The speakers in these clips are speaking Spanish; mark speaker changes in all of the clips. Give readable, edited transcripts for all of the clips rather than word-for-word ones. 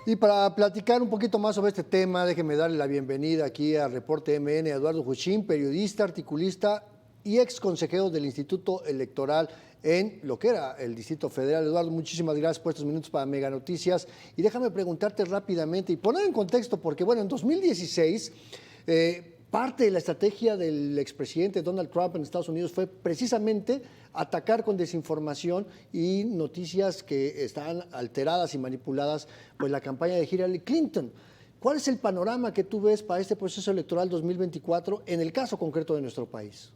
Speaker 1: Y para platicar un poquito más sobre este tema, déjeme darle la bienvenida aquí a Reporte MN a Eduardo Juchín, periodista, articulista y ex consejero del Instituto Electoral en lo que era el Distrito Federal. Eduardo, muchísimas gracias por estos minutos para Mega Noticias. Y déjame preguntarte rápidamente y poner en contexto, porque bueno, en 2016 parte de la estrategia del expresidente Donald Trump en Estados Unidos fue precisamente atacar con desinformación y noticias que están alteradas y manipuladas por la campaña de Hillary Clinton. ¿Cuál es el panorama que tú ves para este proceso electoral 2024 en el caso concreto de nuestro país?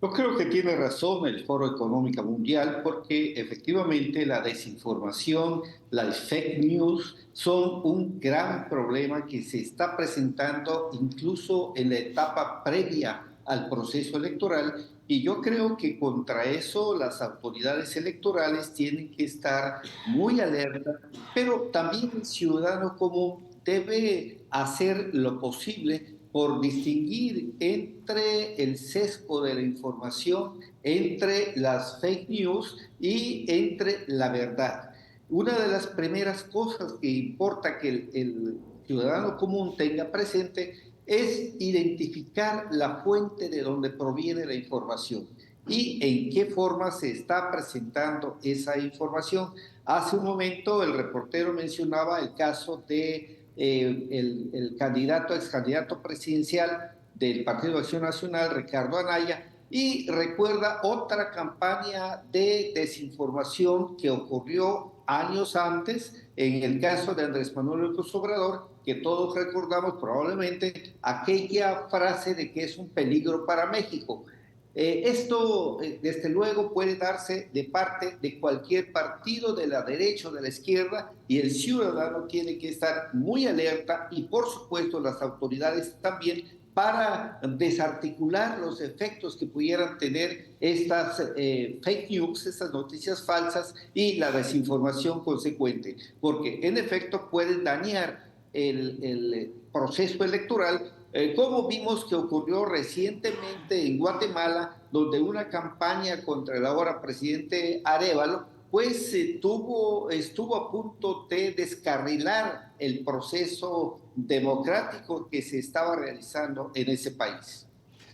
Speaker 2: Yo creo que tiene razón el Foro Económico Mundial porque efectivamente la desinformación, las fake news son un gran problema que se está presentando incluso en la etapa previa al proceso electoral y yo creo que contra eso las autoridades electorales tienen que estar muy alerta, pero también el ciudadano común debe hacer lo posible por distinguir entre el sesgo de la información, entre las fake news y entre la verdad. Una de las primeras cosas que importa que el ciudadano común tenga presente es identificar la fuente de donde proviene la información y en qué forma se está presentando esa información. Hace un momento el reportero mencionaba el caso de ex candidato presidencial del Partido de Acción Nacional, Ricardo Anaya, y recuerda otra campaña de desinformación que ocurrió años antes en el caso de Andrés Manuel López Obrador, que todos recordamos probablemente aquella frase de que es un peligro para México. Esto, desde luego, puede darse de parte de cualquier partido, de la derecha o de la izquierda, y el ciudadano tiene que estar muy alerta y, por supuesto, las autoridades también para desarticular los efectos que pudieran tener estas fake news, estas noticias falsas y la desinformación consecuente, porque en efecto pueden dañar el proceso electoral, como vimos que ocurrió recientemente en Guatemala, donde una campaña contra el ahora presidente Arévalo, pues estuvo a punto de descarrilar el proceso democrático que se estaba realizando en ese país.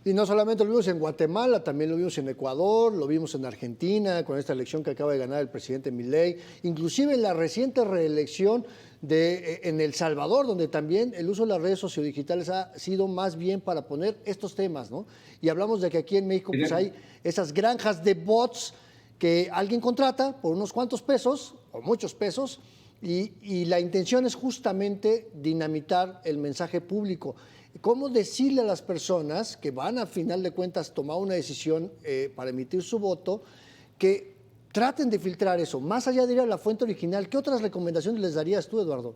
Speaker 1: Y no solamente lo vimos en Guatemala, también lo vimos en Ecuador, lo vimos en Argentina, con esta elección que acaba de ganar el presidente Milei, inclusive en la reciente reelección en El Salvador, donde también el uso de las redes sociodigitales ha sido más bien para poner estos temas, ¿no? Y hablamos de que aquí en México pues hay esas granjas de bots que alguien contrata por unos cuantos pesos, o muchos pesos, y la intención es justamente dinamitar el mensaje público. ¿Cómo decirle a las personas que van a final de cuentas tomar una decisión para emitir su voto que traten de filtrar eso? Más allá de ir a la fuente original, ¿qué otras recomendaciones les darías tú, Eduardo?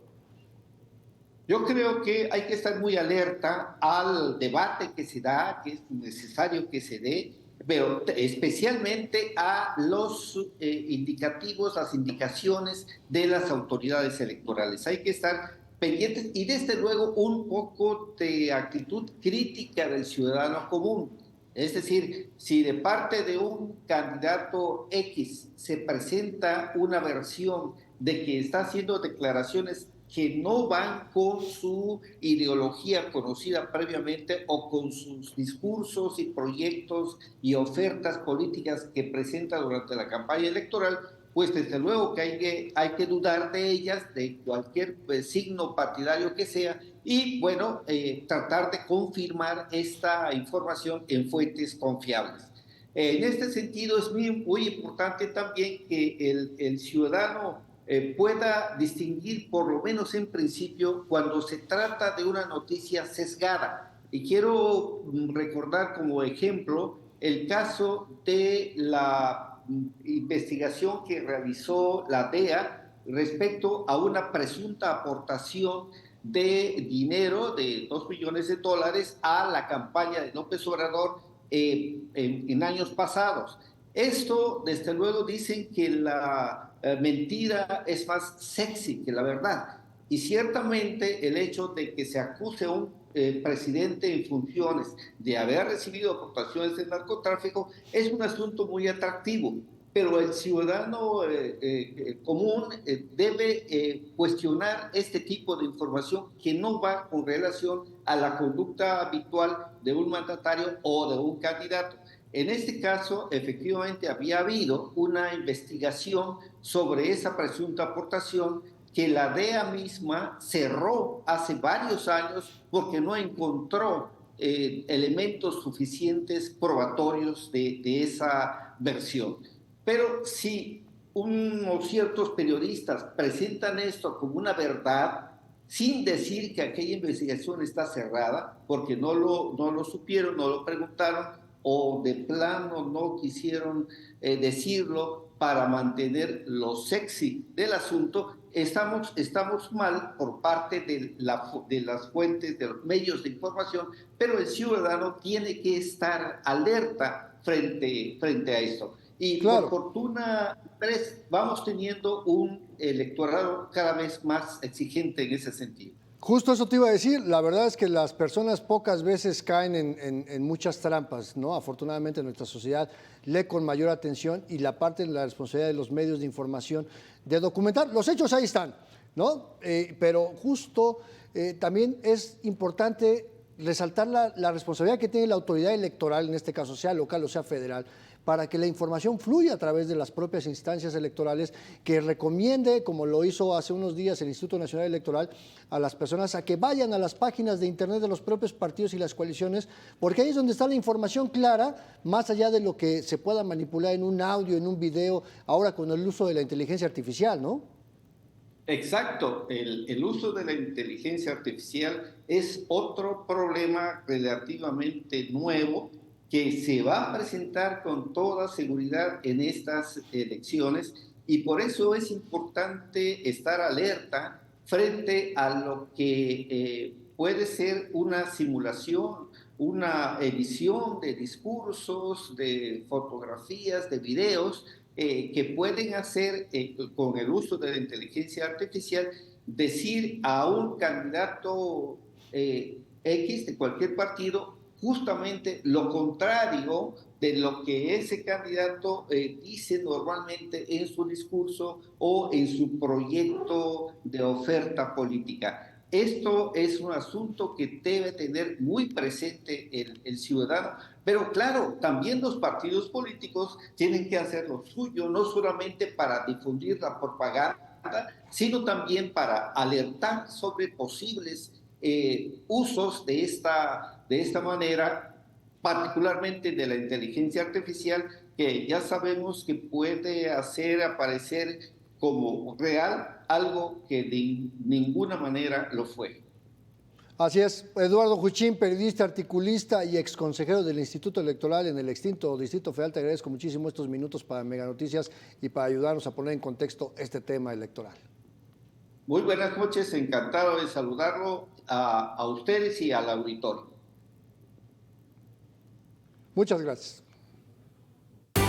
Speaker 2: Yo creo que hay que estar muy alerta al debate que se da, que es necesario que se dé, pero especialmente a los indicativos, las indicaciones de las autoridades electorales. Hay que estar pendientes y desde luego un poco de actitud crítica del ciudadano común. Es decir, si de parte de un candidato X se presenta una versión de que está haciendo declaraciones que no van con su ideología conocida previamente o con sus discursos y proyectos y ofertas políticas que presenta durante la campaña electoral, pues desde luego que hay que dudar de ellas, de cualquier signo partidario que sea, y bueno, tratar de confirmar esta información en fuentes confiables. En este sentido es muy importante también que el ciudadano pueda distinguir, por lo menos en principio, cuando se trata de una noticia sesgada. Y quiero recordar como ejemplo el caso de la investigación que realizó la DEA respecto a una presunta aportación de dinero de $2 millones a la campaña de López Obrador en años pasados. Esto, desde luego, dicen que la mentira es más sexy que la verdad. Y ciertamente el hecho de que se acuse a un presidente en funciones de haber recibido aportaciones de narcotráfico es un asunto muy atractivo. pero el ciudadano común debe cuestionar este tipo de información que no va con relación a la conducta habitual de un mandatario o de un candidato. En este caso, efectivamente, había habido una investigación sobre esa presunta aportación que la DEA misma cerró hace varios años porque no encontró elementos suficientes probatorios de esa versión. Pero si unos ciertos periodistas presentan esto como una verdad, sin decir que aquella investigación está cerrada, porque no lo supieron, no lo preguntaron, o de plano no quisieron decirlo para mantener lo sexy del asunto, estamos mal por parte de las fuentes, de los medios de información, pero el ciudadano tiene que estar alerta frente a esto. Y por
Speaker 1: Claro.
Speaker 2: fortuna, vamos teniendo un electorado cada vez más exigente en ese sentido.
Speaker 1: Justo eso te iba a decir, la verdad es que las personas pocas veces caen en muchas trampas, ¿no? Afortunadamente nuestra sociedad lee con mayor atención y la parte de la responsabilidad de los medios de información de documentar. Los hechos ahí están, ¿no? Pero justo también es importante resaltar la responsabilidad que tiene la autoridad electoral, en este caso sea local o sea federal, para que la información fluya a través de las propias instancias electorales, que recomiende, como lo hizo hace unos días el Instituto Nacional Electoral, a las personas a que vayan a las páginas de internet de los propios partidos y las coaliciones, porque ahí es donde está la información clara, más allá de lo que se pueda manipular en un audio, en un video, ahora con el uso de la inteligencia artificial, ¿no?
Speaker 2: Exacto, el uso de la inteligencia artificial es otro problema relativamente nuevo que se va a presentar con toda seguridad en estas elecciones y por eso es importante estar alerta frente a lo que puede ser una simulación, una edición de discursos, de fotografías, de videos que pueden hacer con el uso de la inteligencia artificial, decir a un candidato X de cualquier partido justamente lo contrario de lo que ese candidato dice normalmente en su discurso o en su proyecto de oferta política. Esto es un asunto que debe tener muy presente el ciudadano, pero claro, también los partidos políticos tienen que hacer lo suyo, no solamente para difundir la propaganda, sino también para alertar sobre posibles usos de esta manera, particularmente de la inteligencia artificial, que ya sabemos que puede hacer aparecer como real algo que de ninguna manera lo fue.
Speaker 1: Así es, Eduardo Juchín, periodista, articulista y exconsejero del Instituto Electoral en el extinto Distrito Federal, te agradezco muchísimo estos minutos para Mega Noticias y para ayudarnos a poner en contexto este tema electoral.
Speaker 2: Muy buenas noches, encantado de saludarlo a ustedes y al auditorio.
Speaker 1: Muchas gracias.